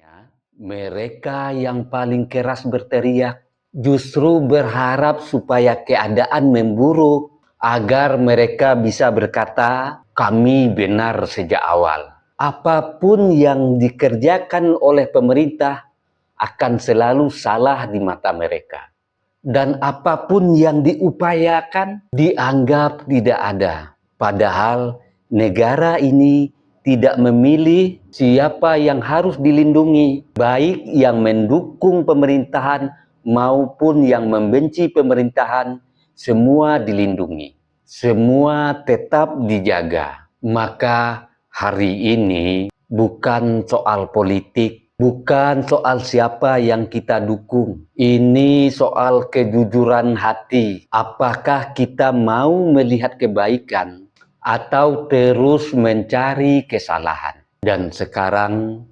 Ya, mereka yang paling keras berteriak justru berharap supaya keadaan memburuk agar mereka bisa berkata, kami benar sejak awal. Apapun yang dikerjakan oleh pemerintah akan selalu salah di mata mereka. Dan apapun yang diupayakan dianggap tidak ada. Padahal negara ini tidak memilih siapa yang harus dilindungi, baik yang mendukung pemerintahan maupun yang membenci pemerintahan, semua dilindungi. Semua tetap dijaga. Maka hari ini bukan soal politik, bukan soal siapa yang kita dukung. Ini soal kejujuran hati. Apakah kita mau melihat kebaikan atau terus mencari kesalahan? Dan sekarang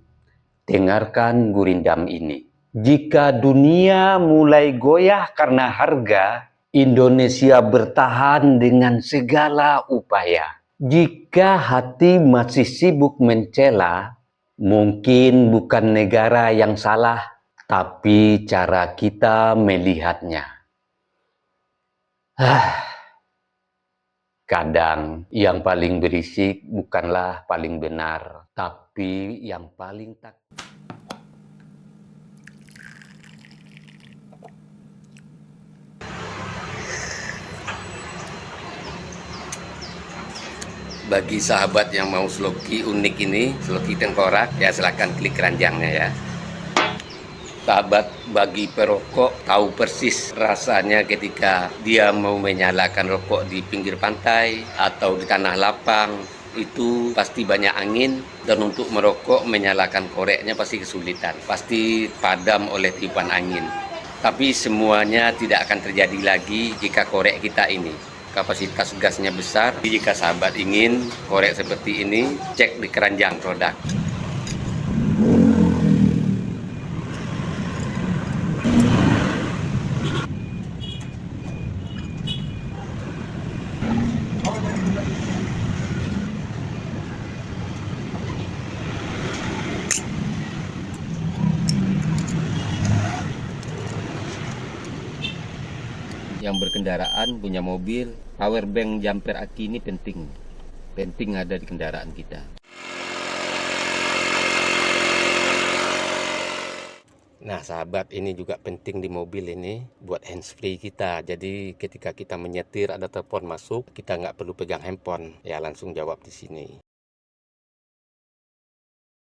dengarkan gurindam ini. Jika dunia mulai goyah karena harga, Indonesia bertahan dengan segala upaya. Jika hati masih sibuk mencela, mungkin bukan negara yang salah, tapi cara kita melihatnya. Kadang yang paling berisik bukanlah paling benar, tapi yang paling tak. Bagi sahabat yang mau sloki unik ini, sloki tengkorak, ya silahkan klik keranjangnya ya. Sahabat bagi perokok tahu persis rasanya ketika dia mau menyalakan rokok di pinggir pantai atau di tanah lapang. Itu pasti banyak angin dan untuk merokok menyalakan koreknya pasti kesulitan. Pasti padam oleh tiupan angin. Tapi semuanya tidak akan terjadi lagi jika korek kita ini kapasitas gasnya besar. Jika sahabat ingin korek seperti ini, cek di keranjang produk. Yang berkendaraan punya mobil, power bank jumper aki ini penting ada di kendaraan kita. Nah sahabat, ini juga penting di mobil ini buat handsfree kita. Jadi ketika kita menyetir ada telepon masuk, kita nggak perlu pegang handphone, ya langsung jawab di sini.